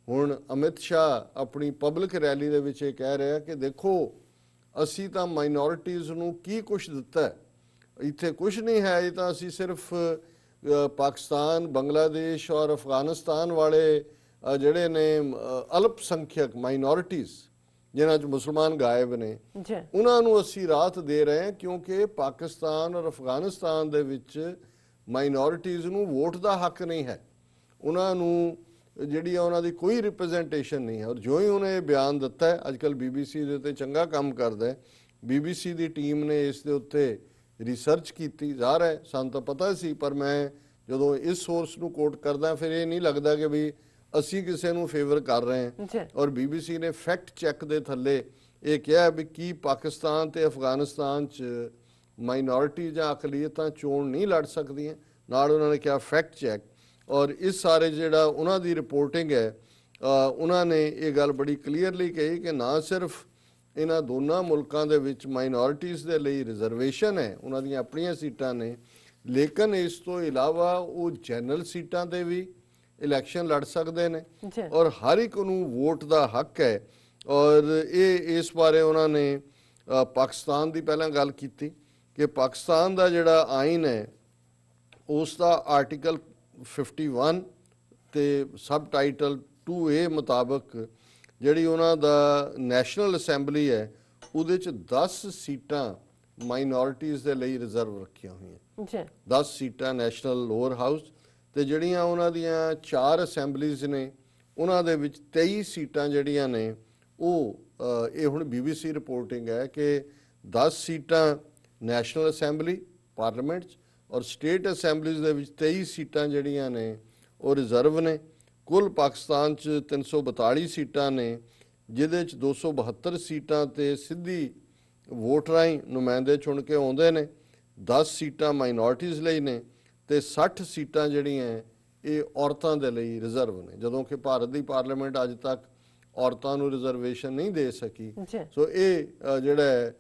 ਹੁਣ ਅਮਿਤ ਸ਼ਾਹ ਆਪਣੀ ਪਬਲਿਕ ਰੈਲੀ ਦੇ ਵਿੱਚ ਇਹ ਕਹਿ ਰਿਹਾ ਕਿ ਦੇਖੋ ਅਸੀਂ ਤਾਂ ਮਾਈਨੋਰਿਟੀਜ਼ ਨੂੰ ਕੀ ਕੁਛ ਦਿੱਤਾ ਹੈ, ਇੱਥੇ ਕੁਛ ਨਹੀਂ ਹੈ, ਇਹ ਤਾਂ ਅਸੀਂ ਸਿਰਫ ਪਾਕਿਸਤਾਨ ਬੰਗਲਾਦੇਸ਼ ਔਰ ਅਫਗਾਨਿਸਤਾਨ ਵਾਲੇ ਜਿਹੜੇ ਨੇ ਅਲਪ ਸੰਖਿਅਕ ਮਾਈਨੋਰਿਟੀਜ਼ ਜਿਨ੍ਹਾਂ 'ਚ ਮੁਸਲਮਾਨ ਗਾਇਬ ਨੇ ਉਹਨਾਂ ਨੂੰ ਅਸੀਂ ਰਾਹਤ ਦੇ ਰਹੇ ਹਾਂ ਕਿਉਂਕਿ ਪਾਕਿਸਤਾਨ ਔਰ ਅਫਗਾਨਿਸਤਾਨ ਦੇ ਵਿੱਚ ਮਾਈਨੋਰਿਟੀਜ਼ ਨੂੰ ਵੋਟ ਦਾ ਹੱਕ ਨਹੀਂ ਹੈ, ਉਹਨਾਂ ਨੂੰ ਜਿਹੜੀ ਆ ਉਹਨਾਂ ਦੀ ਕੋਈ ਰਿਪਰੈਜ਼ੈਂਟੇਸ਼ਨ ਨਹੀਂ ਹੈ। ਔਰ ਜੋ ਹੀ ਉਹਨੇ ਇਹ ਬਿਆਨ ਦਿੱਤਾ ਹੈ ਅੱਜ ਕੱਲ੍ਹ BBC ਦੇ ਉੱਤੇ ਚੰਗਾ ਕੰਮ ਕਰਦਾ ਹੈ। BBC ਦੀ ਟੀਮ ਨੇ ਇਸ ਦੇ ਉੱਤੇ ਰਿਸਰਚ ਕੀਤੀ ਜ਼ਾਹਰ ਹੈ ਸਾਨੂੰ ਤਾਂ ਪਤਾ ਸੀ ਪਰ ਮੈਂ ਜਦੋਂ ਇਸ ਸੋਰਸ ਨੂੰ ਕੋਟ ਕਰਦਾ ਫਿਰ ਇਹ ਨਹੀਂ ਲੱਗਦਾ ਕਿ ਵੀ ਅਸੀਂ ਕਿਸੇ ਨੂੰ ਫੇਵਰ ਕਰ ਰਹੇ ਹਾਂ। ਔਰ BBC ਨੇ ਫੈਕਟ ਚੈੱਕ ਦੇ ਥੱਲੇ ਇਹ ਕਿਹਾ ਵੀ ਕੀ ਪਾਕਿਸਤਾਨ ਤੇ ਅਫਗਾਨਿਸਤਾਨ 'ਚ ਮਾਈਨੋਰਿਟੀ ਜਾਂ ਅਕਲੀਅਤਾਂ ਚੋਣ ਨਹੀਂ ਲੜ ਸਕਦੀਆਂ, ਨਾਲ ਉਹਨਾਂ ਨੇ ਕਿਹਾ ਫੈਕਟ ਚੈੱਕ। ਔਰ ਇਸ ਸਾਰੇ ਜਿਹੜਾ ਉਹਨਾਂ ਦੀ ਰਿਪੋਰਟਿੰਗ ਹੈ ਉਹਨਾਂ ਨੇ ਇਹ ਗੱਲ ਬੜੀ ਕਲੀਅਰਲੀ ਕਹੀ ਕਿ ਨਾ ਸਿਰਫ ਇਹਨਾਂ ਦੋਨਾਂ ਮੁਲਕਾਂ ਦੇ ਵਿੱਚ ਮਾਈਨੋਰਿਟੀਜ਼ ਦੇ ਲਈ ਰਿਜ਼ਰਵੇਸ਼ਨ ਹੈ, ਉਹਨਾਂ ਦੀਆਂ ਆਪਣੀਆਂ ਸੀਟਾਂ ਨੇ, ਲੇਕਿਨ ਇਸ ਤੋਂ ਇਲਾਵਾ ਉਹ ਜਨਰਲ ਸੀਟਾਂ ਤੇ ਵੀ ਇਲੈਕਸ਼ਨ ਲੜ ਸਕਦੇ ਨੇ ਔਰ ਹਰ ਇੱਕ ਨੂੰ ਵੋਟ ਦਾ ਹੱਕ ਹੈ। ਔਰ ਇਹ ਇਸ ਬਾਰੇ ਉਹਨਾਂ ਨੇ ਪਾਕਿਸਤਾਨ ਦੀ ਪਹਿਲਾਂ ਗੱਲ ਕੀਤੀ ਕਿ ਪਾਕਿਸਤਾਨ ਦਾ ਜਿਹੜਾ ਆਇਨ ਹੈ ਉਸ ਦਾ ਆਰਟੀਕਲ 51 ਤੇ ਸਬ ਟਾਈਟਲ 2A ਮੁਤਾਬਕ ਜਿਹੜੀ ਉਹਨਾਂ ਦਾ ਨੈਸ਼ਨਲ ਅਸੈਂਬਲੀ ਹੈ ਉਹਦੇ 'ਚ 10 ਸੀਟਾਂ ਮਾਈਨੋਰਿਟੀਜ਼ ਦੇ ਲਈ ਰਿਜ਼ਰਵ ਰੱਖੀਆਂ ਹੋਈਆਂ, 10 ਸੀਟਾਂ ਨੈਸ਼ਨਲ ਲੋਅਰ ਹਾਊਸ ਤੇ ਜਿਹੜੀਆਂ ਉਹਨਾਂ ਦੀਆਂ 4 ਅਸੈਂਬਲੀਜ਼ ਨੇ ਉਹਨਾਂ ਦੇ ਵਿੱਚ 23 ਸੀਟਾਂ ਜਿਹੜੀਆਂ ਨੇ ਉਹ ਇਹ ਹੁਣ BBC ਰਿਪੋਰਟਿੰਗ ਹੈ ਕਿ 10 ਸੀਟਾਂ ਨੈਸ਼ਨਲ ਅਸੈਂਬਲੀ ਪਾਰਲੀਮੈਂਟ 'ਚ ਔਰ ਸਟੇਟ ਅਸੈਂਬਲੀਜ਼ ਦੇ ਵਿੱਚ 23 ਸੀਟਾਂ ਜਿਹੜੀਆਂ ਨੇ ਉਹ ਰਿਜ਼ਰਵ ਨੇ। ਕੁੱਲ ਪਾਕਿਸਤਾਨ 'ਚ 342 ਸੀਟਾਂ ਨੇ ਜਿਹਦੇ 'ਚ 272 ਸੀਟਾਂ ਤੇ ਸਿੱਧੀ ਵੋਟ ਰਾਹੀਂ ਨੁਮਾਇੰਦੇ ਚੁਣ ਕੇ ਆਉਂਦੇ ਨੇ, 10 ਸੀਟਾਂ ਮਾਈਨੋਰਿਟੀਜ਼ ਲਈ ਨੇ ਤੇ 60 ਸੀਟਾਂ ਜਿਹੜੀਆਂ ਇਹ ਔਰਤਾਂ ਦੇ ਲਈ ਰਿਜ਼ਰਵ ਨੇ, ਜਦੋਂ ਕਿ ਭਾਰਤ ਦੀ ਪਾਰਲੀਮੈਂਟ ਅੱਜ ਤੱਕ ਔਰਤਾਂ ਨੂੰ ਰਿਜ਼ਰਵੇਸ਼ਨ ਨਹੀਂ ਦੇ ਸਕੀ। ਸੋ ਇਹ ਜਿਹੜਾ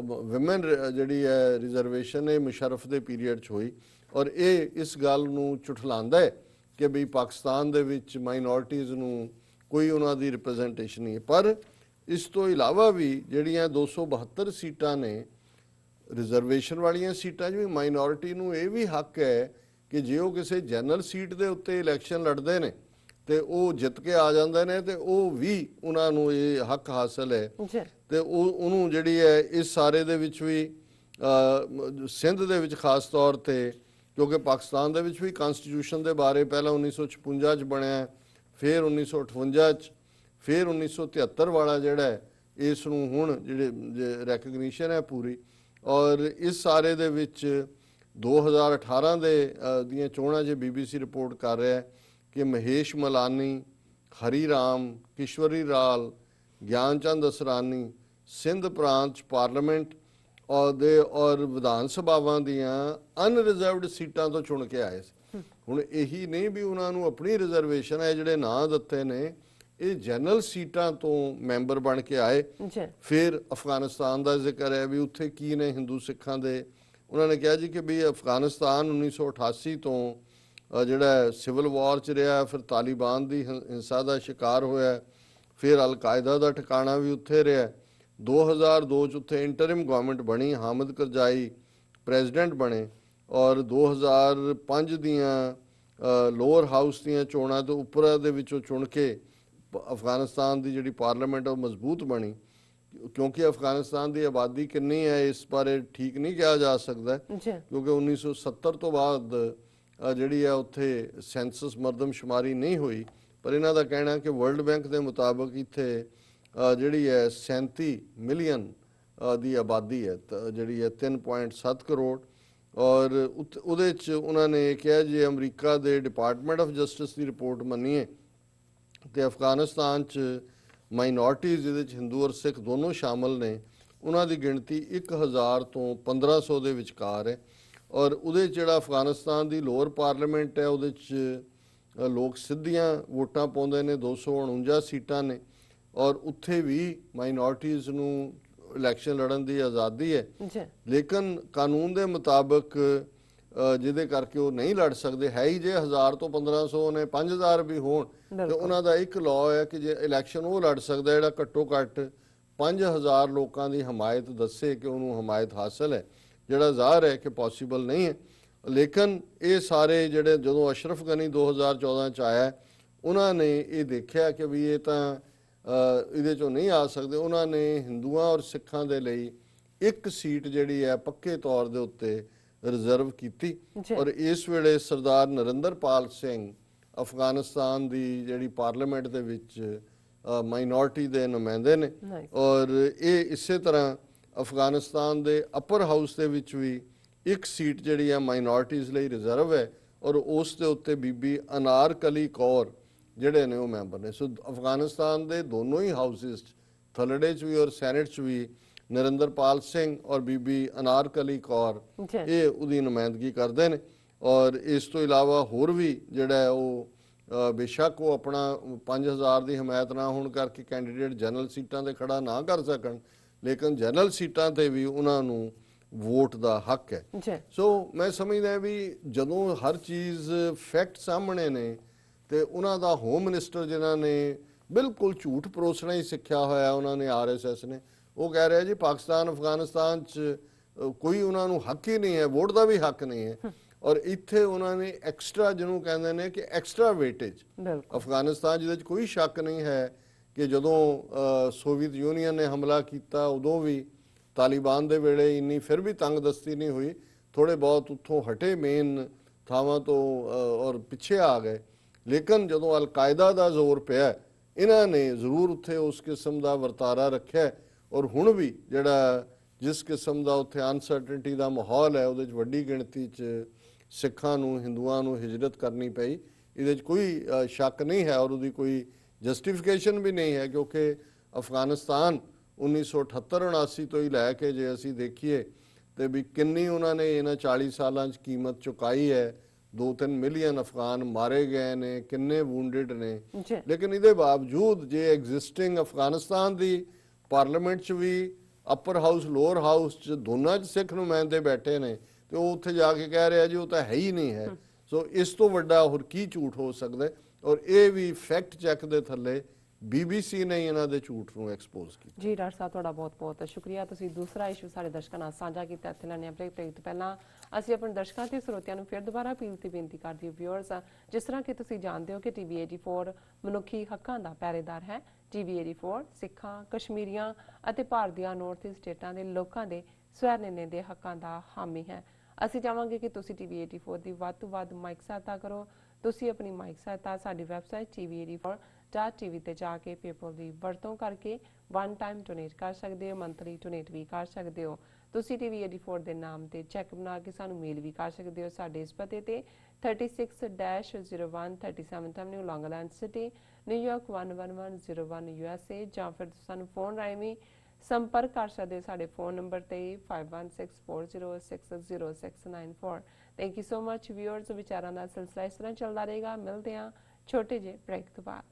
ਵਿਮਨ ਜਿਹੜੀ ਹੈ ਰਿਜ਼ਰਵੇਸ਼ਨ ਇਹ ਮੁਸ਼ਰਫ ਦੇ ਪੀਰੀਅਡ 'ਚ ਹੋਈ ਔਰ ਇਹ ਇਸ ਗੱਲ ਨੂੰ ਝੁਠਲਾਉਂਦਾ ਹੈ ਕਿ ਵੀ ਪਾਕਿਸਤਾਨ ਦੇ ਵਿੱਚ ਮਾਈਨੋਰਟੀਜ਼ ਨੂੰ ਕੋਈ ਉਹਨਾਂ ਦੀ ਰਿਪਰੈਜ਼ੈਂਟੇਸ਼ਨ ਨਹੀਂ ਹੈ। ਪਰ ਇਸ ਤੋਂ ਇਲਾਵਾ ਵੀ ਜਿਹੜੀਆਂ 272 ਸੀਟਾਂ ਨੇ ਰਿਜ਼ਰਵੇਸ਼ਨ ਵਾਲੀਆਂ ਸੀਟਾਂ 'ਚ ਵੀ ਮਾਈਨੋਰਿਟੀ ਨੂੰ ਇਹ ਵੀ ਹੱਕ ਹੈ ਕਿ ਜੇ ਉਹ ਕਿਸੇ ਜਨਰਲ ਸੀਟ ਦੇ ਉੱਤੇ ਇਲੈਕਸ਼ਨ ਲੜਦੇ ਨੇ ਤੇ ਉਹ ਜਿੱਤ ਕੇ ਆ ਜਾਂਦੇ ਨੇ ਤੇ ਉਹ ਵੀ ਉਹਨਾਂ ਨੂੰ ਇਹ ਹੱਕ ਹਾਸਲ ਹੈ ਤੇ ਉਹਨੂੰ ਜਿਹੜੀ ਹੈ ਇਸ ਸਾਰੇ ਦੇ ਵਿੱਚ ਵੀ ਸਿੰਧ ਦੇ ਵਿੱਚ ਖਾਸ ਤੌਰ ਤੇ, ਕਿਉਂਕਿ ਪਾਕਿਸਤਾਨ ਦੇ ਵਿੱਚ ਵੀ ਕਨਸਟੀਟਿਊਸ਼ਨ ਦੇ ਬਾਰੇ ਪਹਿਲਾਂ 1956 'ਚ ਬਣਿਆ, ਫਿਰ 1958 'ਚ, ਫਿਰ 1973 ਵਾਲਾ ਜਿਹੜਾ ਹੈ ਇਸ ਨੂੰ ਹੁਣ ਜਿਹੜੇ ਰੈਕਗਨੀਸ਼ਨ ਹੈ ਪੂਰੀ। ਔਰ ਇਸ ਸਾਰੇ ਦੇ ਵਿੱਚ 2018 ਦੀਆਂ ਚੋਣਾਂ 'ਚ BBC ਰਿਪੋਰਟ ਕਰ ਰਿਹਾ ਕਿ ਮਹੇਸ਼ ਮਲਾਨੀ, ਹਰੀ ਰਾਮ, ਕਿਸ਼ਵਰੀ ਲਾਲ, ਗਿਆਨ ਚੰਦ ਅਸਰਾਨੀ ਸਿੰਧ ਪ੍ਰਾਂਤ 'ਚ ਪਾਰਲੀਮੈਂਟ ਔਰ ਵਿਧਾਨ ਸਭਾਵਾਂ ਦੀਆਂ ਅਨਰਿਜ਼ਰਵਡ ਸੀਟਾਂ ਤੋਂ ਚੁਣ ਕੇ ਆਏ ਸੀ। ਹੁਣ ਇਹੀ ਨਹੀਂ ਵੀ ਉਹਨਾਂ ਨੂੰ ਆਪਣੀ ਰਿਜ਼ਰਵੇਸ਼ਨ ਹੈ, ਜਿਹੜੇ ਨਾਂ ਦਿੱਤੇ ਨੇ ਇਹ ਜਨਰਲ ਸੀਟਾਂ ਤੋਂ ਮੈਂਬਰ ਬਣ ਕੇ ਆਏ। ਫਿਰ ਅਫਗਾਨਿਸਤਾਨ ਦਾ ਜ਼ਿਕਰ ਹੈ ਵੀ ਉੱਥੇ ਕੀ ਨੇ ਹਿੰਦੂ ਸਿੱਖਾਂ ਦੇ। ਉਹਨਾਂ ਨੇ ਕਿਹਾ ਜੀ ਕਿ ਵੀ ਅਫਗਾਨਿਸਤਾਨ 1988 ਤੋਂ ਜਿਹੜਾ ਸਿਵਲ ਵਾਰ 'ਚ ਰਿਹਾ, ਫਿਰ ਤਾਲਿਬਾਨ ਦੀ ਹਿੰਸਾ ਦਾ ਸ਼ਿਕਾਰ ਹੋਇਆ, ਫਿਰ ਅਲ-ਕਾਇਦਾ ਦਾ ਠਿਕਾਣਾ ਵੀ ਉੱਥੇ ਰਿਹਾ। 2002 'ਚ ਉੱਥੇ ਇੰਟਰਿਮ ਗਵਰਨਮੈਂਟ ਬਣੀ, ਹਾਮਿਦ ਕਰਜ਼ਾਈ ਪ੍ਰੈਜ਼ੀਡੈਂਟ ਬਣੇ ਔਰ 2005 ਦੀਆਂ ਲੋਅਰ ਹਾਊਸ ਦੀਆਂ ਚੋਣਾਂ ਤੋਂ ਉੱਪਰ ਦੇ ਵਿੱਚੋਂ ਚੁਣ ਕੇ ਅਫਗਾਨਿਸਤਾਨ ਦੀ ਜਿਹੜੀ ਪਾਰਲੀਮੈਂਟ ਉਹ ਮਜ਼ਬੂਤ ਬਣੀ। ਕਿਉਂਕਿ ਅਫਗਾਨਿਸਤਾਨ ਦੀ ਆਬਾਦੀ ਕਿੰਨੀ ਹੈ ਇਸ ਬਾਰੇ ਠੀਕ ਨਹੀਂ ਕਿਹਾ ਜਾ ਸਕਦਾ, ਕਿਉਂਕਿ 1970 ਤੋਂ ਬਾਅਦ ਜਿਹੜੀ ਹੈ ਉੱਥੇ ਸੈਂਸਸ ਮਰਦਮਸ਼ੁਮਾਰੀ ਨਹੀਂ ਹੋਈ। ਪਰ ਇਹਨਾਂ ਦਾ ਕਹਿਣਾ ਕਿ ਵਰਲਡ ਬੈਂਕ ਦੇ ਮੁਤਾਬਕ ਇੱਥੇ ਜਿਹੜੀ ਹੈ 37 ਮਿਲੀਅਨ ਦੀ ਆਬਾਦੀ ਹੈ, ਜਿਹੜੀ ਹੈ 3.7 ਕਰੋੜ। ਔਰ ਉਹਦੇ 'ਚ ਉਹਨਾਂ ਨੇ ਕਿਹਾ ਜੇ ਅਮਰੀਕਾ ਦੇ department of justice the report ਮੰਨੀਏ ਤੇ ਅਫਗਾਨਿਸਤਾਨ 'ਚ ਮਾਈਨੋਰਟੀਜ਼ ਜਿਹਦੇ 'ਚ ਹਿੰਦੂ ਔਰ ਸਿੱਖ ਦੋਨੋਂ ਸ਼ਾਮਲ ਨੇ, ਉਹਨਾਂ ਦੀ ਗਿਣਤੀ 1000 ਤੋਂ 1500 ਦੇ ਵਿਚਕਾਰ ਹੈ। ਔਰ ਉਹਦੇ 'ਚ ਜਿਹੜਾ ਅਫਗਾਨਿਸਤਾਨ ਦੀ ਲੋਅਰ ਪਾਰਲੀਮੈਂਟ ਹੈ ਉਹਦੇ 'ਚ ਲੋਕ ਸਿੱਧੀਆਂ ਵੋਟਾਂ ਪਾਉਂਦੇ ਨੇ, 249 ਸੀਟਾਂ ਨੇ ਔਰ ਉੱਥੇ ਵੀ ਮਾਈਨੋਰਟੀਜ਼ ਨੂੰ ਇਲੈਕਸ਼ਨ ਲੜਨ ਦੀ ਆਜ਼ਾਦੀ ਹੈ। ਲੇਕਿਨ ਕਾਨੂੰਨ ਦੇ ਮੁਤਾਬਕ ਜਿਹਦੇ ਕਰਕੇ ਉਹ ਨਹੀਂ ਲੜ ਸਕਦੇ ਹੈ ਹੀ। ਜੇ 1000 ਤੋਂ 1500 ਨੇ 5000 ਵੀ ਹੋਣ ਤੇ ਉਹਨਾਂ ਦਾ ਇੱਕ ਲਾਅ ਹੈ ਕਿ ਜੇ ਇਲੈਕਸ਼ਨ ਉਹ ਲੜ ਸਕਦਾ ਜਿਹੜਾ ਘੱਟੋ ਘੱਟ 5000 ਲੋਕਾਂ ਦੀ ਹਮਾਇਤ ਦੱਸੇ ਕਿ ਉਹਨੂੰ ਹਮਾਇਤ ਹਾਸਲ ਹੈ, ਜਿਹੜਾ ਜ਼ਾਹਰ ਹੈ ਕਿ ਪੋਸੀਬਲ ਨਹੀਂ ਹੈ। ਲੇਕਿਨ ਇਹ ਸਾਰੇ ਜਿਹੜੇ ਜਦੋਂ ਅਸ਼ਰਫ ਗਨੀ 2014 'ਚ ਆਇਆ ਉਹਨਾਂ ਨੇ ਇਹ ਦੇਖਿਆ ਕਿ ਵੀ ਇਹ ਤਾਂ ਇਹਦੇ 'ਚੋਂ ਨਹੀਂ ਆ ਸਕਦੇ। ਉਹਨਾਂ ਨੇ ਹਿੰਦੂਆਂ ਔਰ ਸਿੱਖਾਂ ਦੇ ਲਈ ਇੱਕ ਸੀਟ ਜਿਹੜੀ ਹੈ ਪੱਕੇ ਤੌਰ ਦੇ ਉੱਤੇ ਰਿਜ਼ਰਵ ਕੀਤੀ ਔਰ ਇਸ ਵੇਲੇ ਸਰਦਾਰ ਨਰਿੰਦਰਪਾਲ ਸਿੰਘ ਅਫਗਾਨਿਸਤਾਨ ਦੀ ਜਿਹੜੀ ਪਾਰਲੀਮੈਂਟ ਦੇ ਵਿੱਚ ਮਾਈਨੋਰਟੀ ਦੇ ਨੁਮਾਇੰਦੇ ਨੇ। ਔਰ ਇਹ ਇਸੇ ਤਰ੍ਹਾਂ ਅਫਗਾਨਿਸਤਾਨ ਦੇ ਅਪਰ ਹਾਊਸ ਦੇ ਵਿੱਚ ਵੀ ਇੱਕ ਸੀਟ ਜਿਹੜੀ ਹੈ ਮਾਈਨੋਰਟੀਜ਼ ਲਈ ਰਿਜ਼ਰਵ ਹੈ ਔਰ ਉਸ ਦੇ ਉੱਤੇ ਬੀਬੀ ਅਨਾਰਕਲੀ ਕੌਰ ਜਿਹੜੇ ਨੇ ਉਹ ਮੈਂਬਰ ਨੇ। ਸੋ ਅਫਗਾਨਿਸਤਾਨ ਦੇ ਦੋਨੋਂ ਹੀ ਹਾਊਸਿਸ ਥਲੜੇ 'ਚ ਵੀ ਔਰ ਸੈਨੇਟ 'ਚ ਵੀ ਨਰਿੰਦਰਪਾਲ ਸਿੰਘ ਔਰ ਬੀਬੀ ਅਨਾਰਕਲੀ ਕੌਰ ਇਹ ਉਹਦੀ ਨੁਮਾਇੰਦਗੀ ਕਰਦੇ ਨੇ। ਔਰ ਇਸ ਤੋਂ ਇਲਾਵਾ ਹੋਰ ਵੀ ਜਿਹੜਾ ਹੈ ਉਹ ਬੇਸ਼ੱਕ ਉਹ ਆਪਣਾ 5000 ਦੀ ਹਮਾਇਤ ਨਾ ਹੋਣ ਕਰਕੇ ਕੈਂਡੀਡੇਟ ਜਨਰਲ ਸੀਟਾਂ ਤੇ ਖੜਾ ਨਾ ਕਰ ਸਕਣ, ਲੇਕਿਨ ਜਨਰਲ ਸੀਟਾਂ ਤੇ ਵੀ ਉਹਨਾਂ ਨੂੰ ਵੋਟ ਦਾ ਹੱਕ ਹੈ। ਸੋ ਮੈਂ ਸਮਝਦਾ ਵੀ ਜਦੋਂ ਹਰ ਚੀਜ਼ ਫੈਕਟ ਸਾਹਮਣੇ ਨੇ ਤੇ ਉਹਨਾਂ ਦਾ ਹੋਮ ਮਿਨਿਸਟਰ ਜਿਨ੍ਹਾਂ ਨੇ ਬਿਲਕੁਲ ਝੂਠ ਪਰੋਸਣਾ ਹੀ ਸਿੱਖਿਆ ਹੋਇਆ, ਉਹਨਾਂ ਨੇ RSS ਨੇ, ਉਹ ਕਹਿ ਰਿਹਾ ਜੀ ਪਾਕਿਸਤਾਨ ਅਫਗਾਨਿਸਤਾਨ 'ਚ ਕੋਈ ਉਹਨਾਂ ਨੂੰ ਹੱਕ ਹੀ ਨਹੀਂ ਹੈ, ਵੋਟ ਦਾ ਵੀ ਹੱਕ ਨਹੀਂ ਹੈ। ਔਰ ਇੱਥੇ ਉਹਨਾਂ ਨੇ ਐਕਸਟਰਾ ਜਿਹਨੂੰ ਕਹਿੰਦੇ ਨੇ ਕਿ ਐਕਸਟਰਾ ਵੇਟੇਜ ਅਫਗਾਨਿਸਤਾਨ ਜਿਹਦੇ 'ਚ ਕੋਈ ਸ਼ੱਕ ਨਹੀਂ ਹੈ ਕਿ ਜਦੋਂ ਸੋਵੀਅਤ ਯੂਨੀਅਨ ਨੇ ਹਮਲਾ ਕੀਤਾ ਉਦੋਂ ਵੀ ਤਾਲਿਬਾਨ ਦੇ ਵੇਲੇ ਇੰਨੀ ਫਿਰ ਵੀ ਤੰਗਦਸਤੀ ਨਹੀਂ ਹੋਈ, ਥੋੜੇ ਬਹੁਤ ਉੱਥੋਂ ਹਟੇ ਮੇਨ ਥਾਵਾਂ ਤੋਂ ਔਰ ਪਿੱਛੇ ਆ ਗਏ। ਲੇਕਿਨ ਜਦੋਂ ਅਲ-ਕਾਇਦਾ ਦਾ ਜ਼ੋਰ ਪਿਆ ਇਹਨਾਂ ਨੇ ਜ਼ਰੂਰ ਉੱਥੇ ਉਸ ਕਿਸਮ ਦਾ ਵਰਤਾਰਾ ਰੱਖਿਆ ਔਰ ਹੁਣ ਵੀ ਜਿਹੜਾ ਜਿਸ ਕਿਸਮ ਦਾ ਉੱਥੇ ਅਨਸਰਟਨਟੀ ਦਾ ਮਾਹੌਲ ਹੈ ਉਹਦੇ 'ਚ ਵੱਡੀ ਗਿਣਤੀ 'ਚ ਸਿੱਖਾਂ ਨੂੰ ਹਿੰਦੂਆਂ ਨੂੰ ਹਿਜਰਤ ਕਰਨੀ ਪਈ, ਇਹਦੇ 'ਚ ਕੋਈ ਸ਼ੱਕ ਨਹੀਂ ਹੈ ਔਰ ਉਹਦੀ ਕੋਈ ਜਸਟੀਫਿਕੇਸ਼ਨ ਵੀ ਨਹੀਂ ਹੈ। ਕਿਉਂਕਿ ਅਫਗਾਨਿਸਤਾਨ 1978-79 ਤੋਂ ਹੀ ਲੈ ਕੇ ਜੇ ਅਸੀਂ ਦੇਖੀਏ ਤੇ ਵੀ ਕਿੰਨੀ ਉਹਨਾਂ ਨੇ ਇਹਨਾਂ 40 ਸਾਲਾਂ 'ਚ ਕੀਮਤ ਚੁਕਾਈ ਹੈ, 2-3 ਮਿਲੀਅਨ ਅਫਗਾਨ ਮਾਰੇ ਗਏ ਨੇ, ਕਿੰਨੇ ਵੂਨਡਡ ਨੇ। ਲੇਕਿਨ ਇਹਦੇ ਬਾਵਜੂਦ ਜੇ ਐਗਜ਼ਿਸਟਿੰਗ ਅਫਗਾਨਿਸਤਾਨ ਦੀ ਪਾਰਲੀਮੈਂਟ 'ਚ ਵੀ ਅਪਰ ਹਾਊਸ ਲੋਅਰ ਹਾਊਸ 'ਚ ਦੋਨਾਂ 'ਚ ਸਿੱਖ ਨੁਮਾਇੰਦੇ ਬੈਠੇ ਨੇ ਤੇ ਉਹ ਉੱਥੇ ਜਾ ਕੇ ਕਹਿ ਰਿਹਾ ਜੀ ਉਹ ਤਾਂ ਹੈ ਹੀ ਨਹੀਂ ਹੈ। ਸੋ ਇਸ ਤੋਂ ਵੱਡਾ ਹੋਰ ਕੀ ਝੂਠ ਹੋ ਸਕਦਾ ਹੈ? ਔਰ ਇਹ ਵੀ ਫੈਕਟ ਚੈੱਕ ਦੇ ਥੱਲੇ BBC ਨੇ ਇਹਨਾਂ ਦੇ ਝੂਠ ਨੂੰ ਐਕਸਪੋਜ਼ ਕੀਤਾ। ਜੀ ਡਾਕਟਰ ਸਾਹਿਬ ਤੁਹਾਡਾ ਬਹੁਤ ਬਹੁਤ ਸ਼ੁਕਰੀਆ। ਤੁਸੀਂ ਦੂਸਰਾ ਇਸ਼ੂ ਸਾਡੇ ਦਰਸ਼ਕਾਂ ਨਾਲ ਸਾਂਝਾ ਕੀਤਾ। ਇੱਥੇ ਲੈਣੇ ਬ੍ਰੇਕ ਤੋਂ ਪਹਿਲਾਂ ਅਸੀਂ ਆਪਣੇ ਦਰਸ਼ਕਾਂ ਤੇ ਸਰੋਤਿਆਂ ਨੂੰ ਫਿਰ ਦੁਬਾਰਾ ਅਪੀਲ ਤੇ ਬੇਨਤੀ ਕਰਦੇ ਹਾਂ ਵਿਊਅਰਸ, ਜਿਸ ਤਰ੍ਹਾਂ ਕਿ ਤੁਸੀਂ ਜਾਣਦੇ ਹੋ ਕਿ TV 84 ਮਨੁੱਖੀ ਹੱਕਾਂ ਦਾ ਪਹਿਰੇਦਾਰ ਹੈ। TV 84 ਸਿੱਖਾਂ, ਕਸ਼ਮੀਰੀਆਂ ਅਤੇ ਭਾਰਤ ਦੀਆਂ ਨਾਰਥ ਈਸਟ ਸਟੇਟਾਂ ਦੇ ਲੋਕਾਂ ਦੇ ਸਵੈ ਨਿਰਣੇ ਦੇ ਹੱਕਾਂ ਦਾ ਹਾਮੀ ਹੈ। ਅਸੀਂ ਚਾਹਾਂਗੇ ਕਿ ਤੁਸੀਂ TV 84 ਦੀ ਵੱਧ ਤੋਂ ਵੱਧ ਮਾਈਕ ਸਹਾਇਤਾ ਕਰੋ। ਤੁਸੀਂ ਆਪਣੀ ਮਾਈਕ ਸਹਾਇਤਾ ਸਾਡੀ ਵੈਬਸਾਈਟ TV84.tv ਤੇ ਜਾ ਕੇ ਪੇਪਲ ਦੀ ਵਰਤੋਂ ਕਰਕੇ ਵਨ ਟਾਈਮ ਡੋਨੇਟ ਕਰ ਸਕਦੇ ਹੋ, ਮੰਥਲੀ ਡੋਨੇਟ ਵੀ ਕਰ ਸਕਦੇ ਹੋ। ਤੁਸੀਂ TV 84 ਦੇ ਨਾਮ ਤੇ ਚੈੱਕ ਬਣਾ ਕੇ ਸਾਨੂੰ ਮੇਲ ਵੀ ਕਰ ਸਕਦੇ ਹੋ ਸਾਡੇ ਇਸ ਪਤੇ ਤੇ 36-01 37th Avenue, Long Island City, New York 11101 USA, ਜਾਂ ਫਿਰ ਸਾਨੂੰ ਫੋਨ ਰਾਹੀਂ ਵੀ ਸੰਪਰਕ ਕਰ ਸਕਦੇ ਹੋ ਸਾਡੇ ਫੋਨ ਨੰਬਰ ਤੇ 5164060694। Thank you so much viewers. ਵਿਚਾਰਾਂ ਦਾ ਸਿਲਸਿਲਾ ਇਸ ਤਰ੍ਹਾਂ ਚੱਲਦਾ ਰਹੇਗਾ। ਮਿਲਦੇ ਹਾਂ ਛੋਟੇ ਜਿਹੇ ਬ੍ਰੇਕ ਤੋਂ ਬਾਅਦ।